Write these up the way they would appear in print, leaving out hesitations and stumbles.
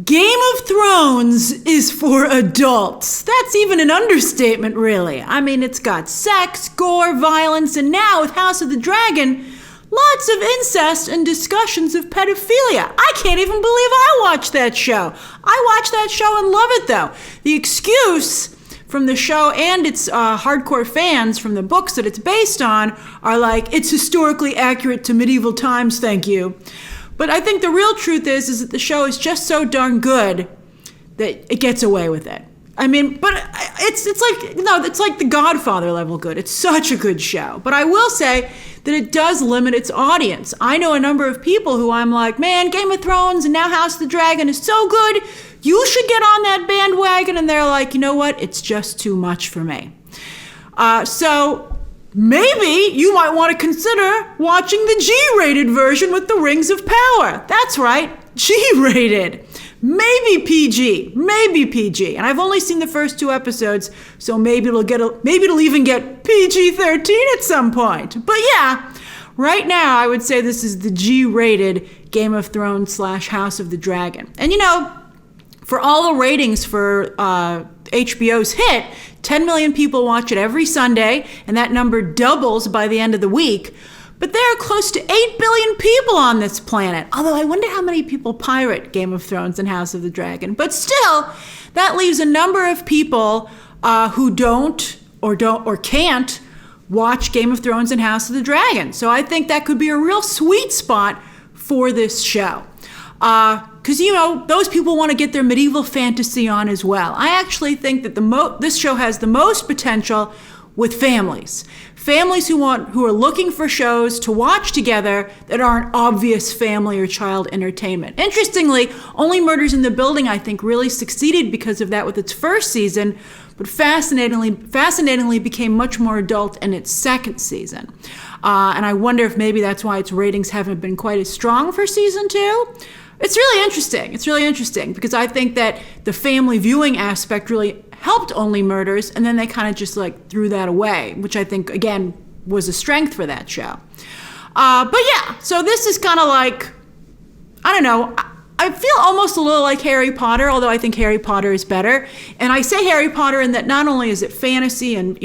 Game of Thrones is for adults. That's even an understatement, really. I mean, it's got sex, gore, violence, and now with House of the Dragon, lots of incest and discussions of pedophilia. I can't even believe I watched that show. I watched that show and love it, though. The excuse from the show and its hardcore fans from the books that it's based on are like, it's historically accurate to medieval times, thank you. But I think the real truth is that the show is just so darn good that it gets away with it. I mean, but it's like, it's like The Godfather level good. It's such a good show. But I will say that it does limit its audience. I know a number of people who I'm like, man, Game of Thrones and now House of the Dragon is so good. You should get on that bandwagon. And they're like, you know what? It's just too much for me. So maybe you might want to consider watching the G-rated version with the Rings of Power. That's right, G-rated. Maybe PG, and I've only seen the first 2 episodes, so maybe it'll even get PG-13 at some point. But yeah, right now I would say this is the G-rated Game of Thrones / House of the Dragon. And for all the ratings for HBO's hit, 10 million people watch it every Sunday, and that number doubles by the end of the week. But there are close to 8 billion people on this planet. Although I wonder how many people pirate Game of Thrones and House of the Dragon. But still, that leaves a number of people who don't or can't watch Game of Thrones and House of the Dragon. So I think that could be a real sweet spot for this show. Because, those people want to get their medieval fantasy on as well. I actually think that this show has the most potential with families. Families who are looking for shows to watch together that aren't obvious family or child entertainment. Interestingly, Only Murders in the Building, I think, really succeeded because of that with its first season, but fascinatingly became much more adult in its second season. And I wonder if maybe that's why its ratings haven't been quite as strong for season 2. It's really interesting because I think that the family viewing aspect really helped Only Murders, and then they kind of just threw that away, which I think, again, was a strength for that show. But yeah, so this is kind of like, I don't know, I feel almost a little like Harry Potter, although I think Harry Potter is better. And I say Harry Potter in that not only is it fantasy and,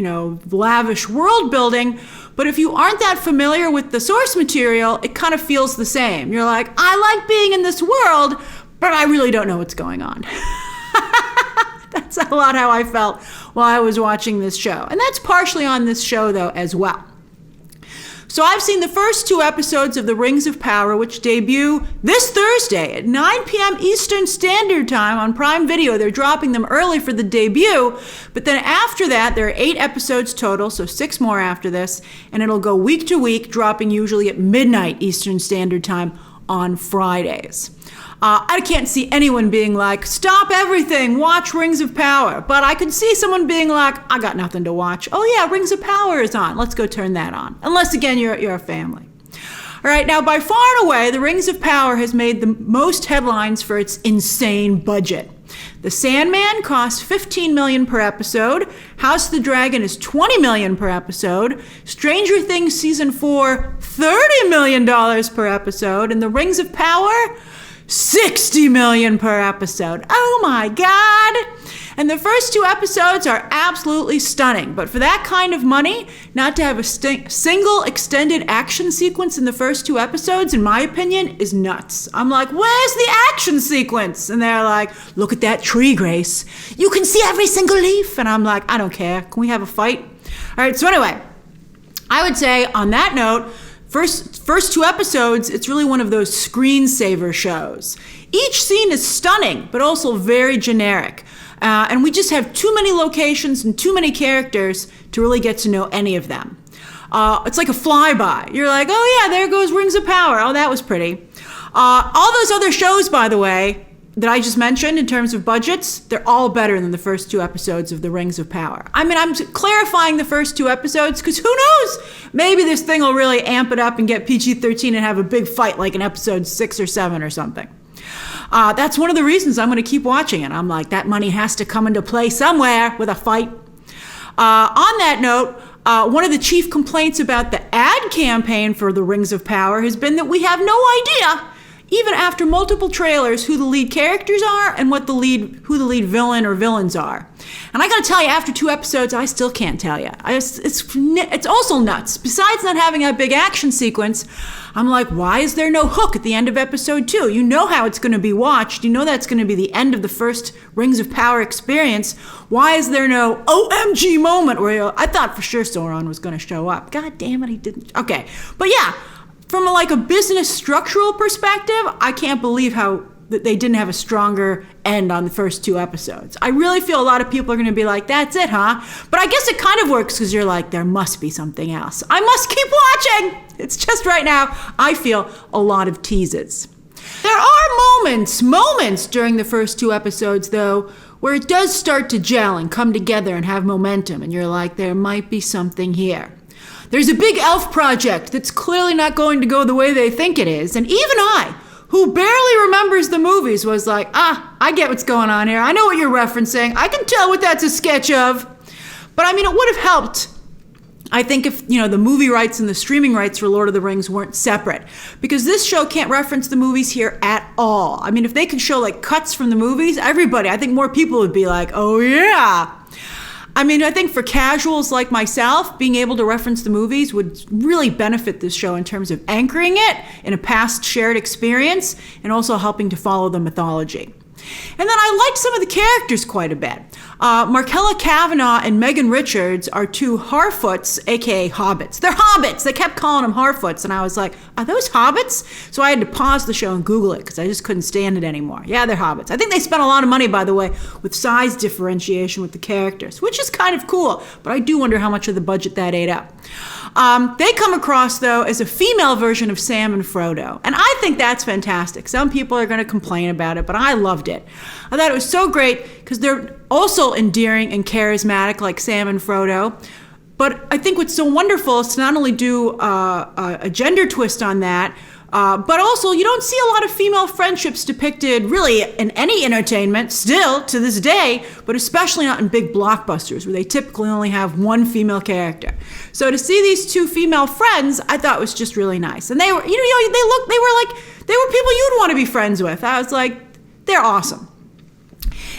lavish world building, but if you aren't that familiar with the source material, it kind of feels the same. You're like, I like being in this world, but I really don't know what's going on. That's a lot how I felt while I was watching this show. And that's partially on this show, though, as well. So I've seen the first 2 episodes of The Rings of Power, which debut this Thursday at 9 p.m. Eastern Standard Time on Prime Video. They're dropping them early for the debut, but then after that, there are 8 episodes total, so 6 more after this, and it'll go week to week, dropping usually at midnight Eastern Standard Time on Fridays. I can't see anyone being like, stop everything, watch Rings of Power. But I could see someone being like, I got nothing to watch. Oh yeah, Rings of Power is on. Let's go turn that on. Unless, again, you're a family. All right, now by far and away, The Rings of Power has made the most headlines for its insane budget. The Sandman cost $15 million per episode. House of the Dragon is $20 million per episode. Stranger Things Season 4, $30 million per episode. And The Rings of Power, $60 million per episode. Oh my God. And the first 2 episodes are absolutely stunning. But for that kind of money, not to have a single extended action sequence in the first 2 episodes, in my opinion, is nuts. I'm like, where's the action sequence? And they're like, look at that tree, Grace. You can see every single leaf. And I'm like, I don't care. Can we have a fight? All right, so anyway, I would say on that note, First 2 episodes, it's really one of those screensaver shows. Each scene is stunning, but also very generic. And we just have too many locations and too many characters to really get to know any of them. It's like a flyby. You're like, oh yeah, there goes Rings of Power. Oh, that was pretty. All those other shows, by the way, that I just mentioned in terms of budgets, they're all better than the first 2 episodes of The Rings of Power. I mean, I'm clarifying the first 2 episodes because who knows? Maybe this thing will really amp it up and get PG-13 and have a big fight like in episode 6 or 7 or something. That's one of the reasons I'm going to keep watching it. I'm like, that money has to come into play somewhere with a fight. On that note, one of the chief complaints about the ad campaign for The Rings of Power has been that we have no idea even after multiple trailers, who the lead characters are and who the lead villain or villains are. And I gotta tell you, after 2 episodes, I still can't tell you. It's also nuts. Besides not having a big action sequence, I'm like, why is there no hook at the end of episode 2? You know how it's gonna be watched. You know that's gonna be the end of the first Rings of Power experience. Why is there no OMG moment where I thought for sure Sauron was gonna show up? God damn it, he didn't. Okay, but yeah, from a business structural perspective, I can't believe how that they didn't have a stronger end on the first 2 episodes. I really feel a lot of people are gonna be like, that's it, huh? But I guess it kind of works because you're like, there must be something else. I must keep watching. It's just right now, I feel a lot of teases. There are moments during the first 2 episodes though, where it does start to gel and come together and have momentum. And you're like, there might be something here. There's a big elf project that's clearly not going to go the way they think it is. And even I, who barely remembers the movies, was like, I get what's going on here. I know what you're referencing. I can tell what that's a sketch of. But I mean, it would have helped, I think, if the movie rights and the streaming rights for Lord of the Rings weren't separate. Because this show can't reference the movies here at all. I mean, if they could show cuts from the movies, I think more people would be like, oh yeah. I mean, I think for casuals like myself, being able to reference the movies would really benefit this show in terms of anchoring it in a past shared experience and also helping to follow the mythology. And then I liked some of the characters quite a bit. Markella Kavanagh and Megan Richards are 2 Harfoots, aka hobbits. They're hobbits. They kept calling them Harfoots, and I was like, are those hobbits? So I had to pause the show and Google it because I just couldn't stand it anymore. Yeah, they're hobbits. I think they spent a lot of money, by the way, with size differentiation with the characters, which is kind of cool, but I do wonder how much of the budget that ate up. They come across, though, as a female version of Sam and Frodo, and I think that's fantastic. Some people are going to complain about it, but I loved it. I thought it was so great because they're also endearing and charismatic like Sam and Frodo, but I think what's so wonderful is to not only do a gender twist on that, but also you don't see a lot of female friendships depicted really in any entertainment still to this day, but especially not in big blockbusters where they typically only have one female character. So to see these 2 female friends, I thought was just really nice. And they were, they were people you'd want to be friends with. I was like, they're awesome.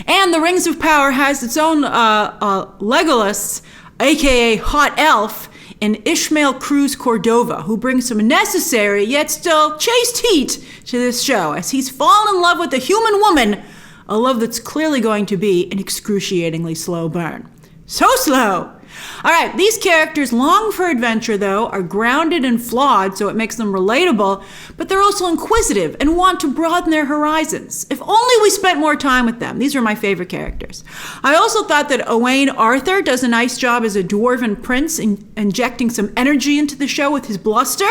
And the Rings of Power has its own Legolas, aka Hot Elf, in Ishmael Cruz Cordova, who brings some necessary yet still chaste heat to this show as he's fallen in love with a human woman, a love that's clearly going to be an excruciatingly slow burn. So slow! All right, these characters long for adventure, though, are grounded and flawed, so it makes them relatable, but they're also inquisitive and want to broaden their horizons. If only we spent more time with them. These are my favorite characters. I also thought that Owain Arthur does a nice job as a dwarven prince in injecting some energy into the show with his bluster,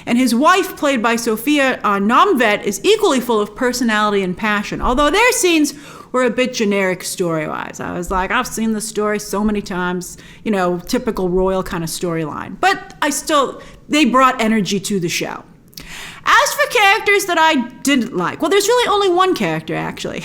and his wife, played by Sophia Nomvet, is equally full of personality and passion, although their scenes were a bit generic story-wise. I was like, I've seen this story so many times, typical royal kind of storyline. But they brought energy to the show. As for characters that I didn't like, well, there's really only one character, actually.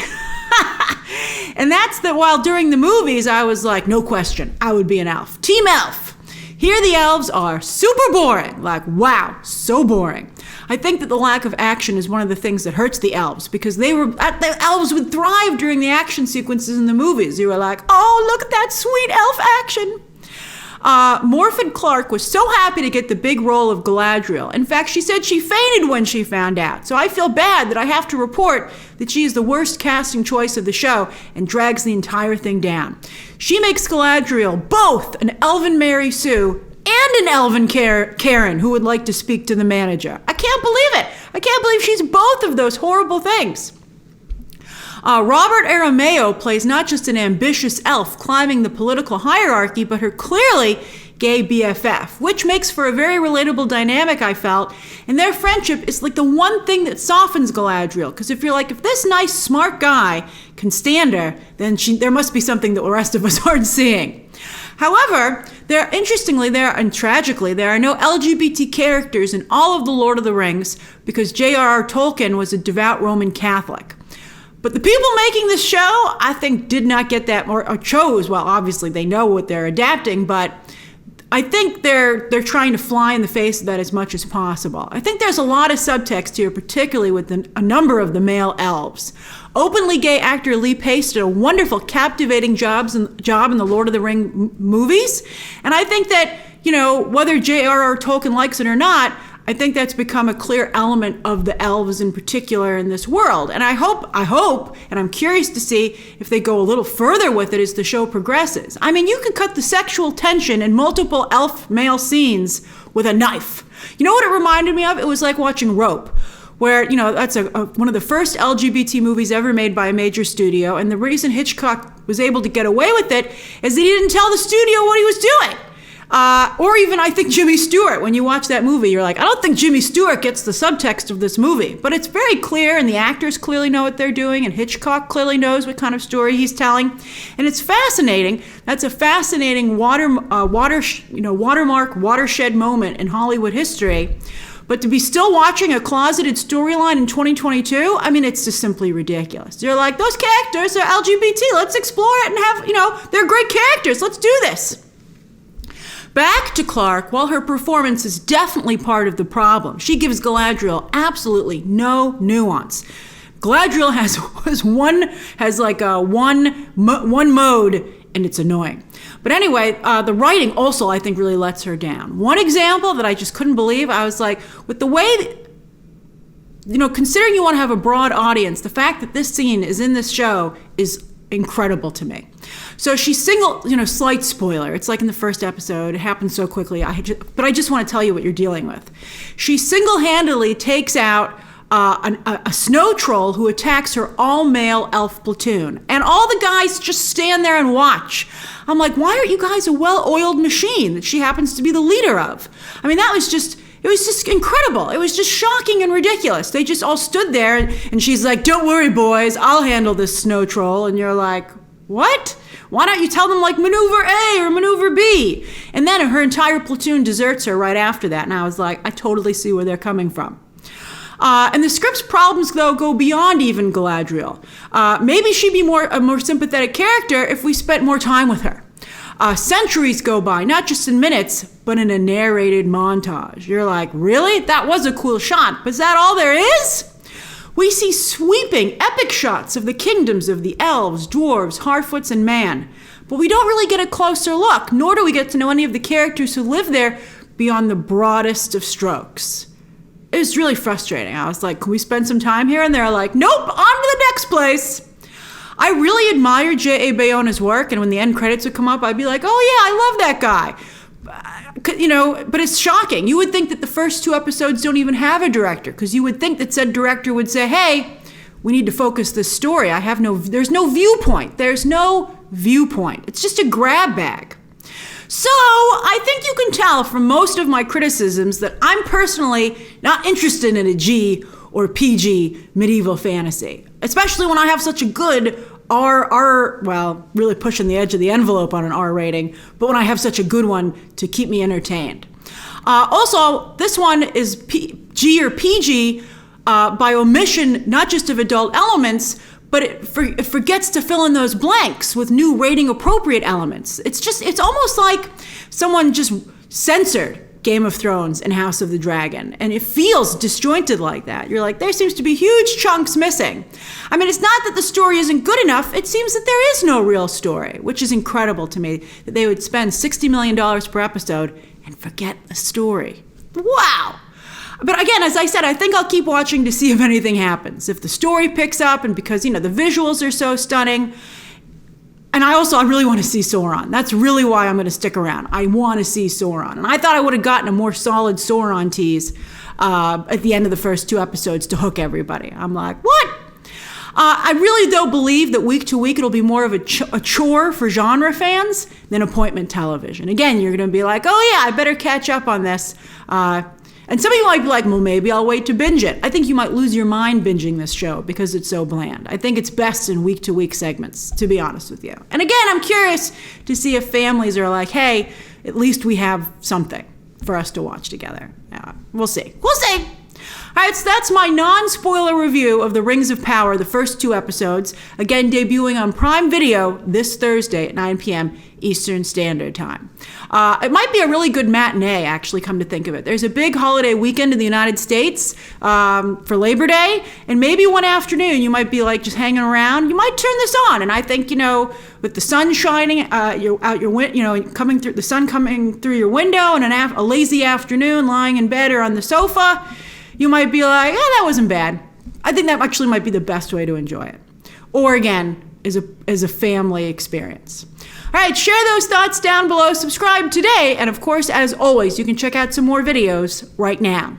And that's that while during the movies, I was like, no question, I would be an elf. Team Elf. Here the elves are super boring. Like, wow, so boring. I think that the lack of action is one of the things that hurts the elves because the elves would thrive during the action sequences in the movies. You were like, oh, look at that sweet elf action. Morfydd Clark was so happy to get the big role of Galadriel. In fact, she said she fainted when she found out. So I feel bad that I have to report that she is the worst casting choice of the show and drags the entire thing down. She makes Galadriel both an elven Mary Sue and an elven Karen who would like to speak to the manager. I can't believe it. I can't believe she's both of those horrible things. Robert Aramayo plays not just an ambitious elf climbing the political hierarchy, but her clearly gay BFF, which makes for a very relatable dynamic, I felt. And their friendship is like the one thing that softens Galadriel. Because if this nice, smart guy can stand her, then there must be something that the rest of us aren't seeing. However, interestingly and tragically, there are no LGBT characters in all of the Lord of the Rings because J.R.R. Tolkien was a devout Roman Catholic. But the people making this show, I think, did not get that, or chose, well, obviously they know what they're adapting, but I think they're trying to fly in the face of that as much as possible. I think there's a lot of subtext here, particularly with a number of the male elves. Openly gay actor Lee Pace did a wonderful, captivating job in the Lord of the Ring movies. And I think that, whether J.R.R. Tolkien likes it or not, I think that's become a clear element of the elves in particular in this world. And I hope, and I'm curious to see if they go a little further with it as the show progresses. I mean, you can cut the sexual tension in multiple elf male scenes with a knife. You know what it reminded me of? It was like watching Rope, where, that's one of the first LGBT movies ever made by a major studio. And the reason Hitchcock was able to get away with it is that he didn't tell the studio what he was doing. Or even, I think, Jimmy Stewart. When you watch that movie, you're like, I don't think Jimmy Stewart gets the subtext of this movie. But it's very clear, and the actors clearly know what they're doing, and Hitchcock clearly knows what kind of story he's telling. And it's fascinating. That's a fascinating watermark, watershed moment in Hollywood history. But to be still watching a closeted storyline in 2022, I mean, it's just simply ridiculous. You're like, those characters are LGBT. Let's explore it and have, they're great characters. Let's do this. Back to Clarke, while her performance is definitely part of the problem, she gives Galadriel absolutely no nuance. Galadriel has one mode, and it's annoying. But anyway, the writing also, I think, really lets her down. One example that I just couldn't believe, I was like, with the way, considering you want to have a broad audience, the fact that this scene is in this show is incredible to me. So she slight spoiler. It's like in the first episode. It happens so quickly. But I just want to tell you what you're dealing with. She single-handedly takes out a snow troll who attacks her all-male elf platoon. And all the guys just stand there and watch. I'm like, why aren't you guys a well-oiled machine that she happens to be the leader of? I mean, it was just incredible. It was just shocking and ridiculous. They just all stood there, and she's like, don't worry, boys, I'll handle this snow troll. And you're like, what? Why don't you tell them, like, maneuver A or maneuver B? And then her entire platoon deserts her right after that. And I was like, I totally see where they're coming from. And the script's problems, though, go beyond even Galadriel. Maybe she'd be a more sympathetic character if we spent more time with her. Centuries go by, not just in minutes, but in a narrated montage. You're like, really? That was a cool shot, but is that all there is? We see sweeping, epic shots of the kingdoms of the elves, dwarves, Harfoots, and man. But we don't really get a closer look, nor do we get to know any of the characters who live there beyond the broadest of strokes. It was really frustrating. I was like, can we spend some time here? And they're like, nope, on to the next place. I really admire J.A. Bayona's work, and when the end credits would come up, I'd be like, oh yeah, I love that guy. But it's shocking. You would think that the first 2 episodes don't even have a director, because you would think that said director would say, hey, we need to focus this story. There's no viewpoint. There's no viewpoint. It's just a grab bag. So I think you can tell from most of my criticisms that I'm personally not interested in a G or PG medieval fantasy, especially when I have such a good really pushing the edge of the envelope on an R rating, but when I have such a good one to keep me entertained. Also, this one is G or PG by omission, not just of adult elements, but it forgets to fill in those blanks with new rating appropriate elements. It's almost like someone just censored Game of Thrones and House of the Dragon, and it feels disjointed like that. You're like, there seems to be huge chunks missing. I mean, it's not that the story isn't good enough, it seems that there is no real story, which is incredible to me, that they would spend $60 million per episode and forget the story. Wow! But again, as I said, I think I'll keep watching to see if anything happens. If the story picks up, and because, the visuals are so stunning. And I really want to see Sauron. That's really why I'm going to stick around. I want to see Sauron. And I thought I would have gotten a more solid Sauron tease at the end of the first 2 episodes to hook everybody. I'm like, what? I really, though, believe that week to week it'll be more of a chore for genre fans than appointment television. Again, you're going to be like, oh yeah, I better catch up on this. And some of you might be like, well, maybe I'll wait to binge it. I think you might lose your mind binging this show because it's so bland. I think it's best in week-to-week segments, to be honest with you. And again, I'm curious to see if families are like, hey, at least we have something for us to watch together. We'll see. We'll see. All right, so that's my non-spoiler review of The Rings of Power, the first 2 episodes, again debuting on Prime Video this Thursday at 9 p.m. Eastern Standard Time. It might be a really good matinee, actually, come to think of it. There's a big holiday weekend in the United States for Labor Day, and maybe one afternoon you might be like just hanging around. You might turn this on, and I think, with the sun shining coming through the sun coming through your window, and a lazy afternoon lying in bed or on the sofa, you might be like, that wasn't bad. I think that actually might be the best way to enjoy it. Or again, as a family experience. All right, share those thoughts down below, subscribe today, and of course, as always, you can check out some more videos right now.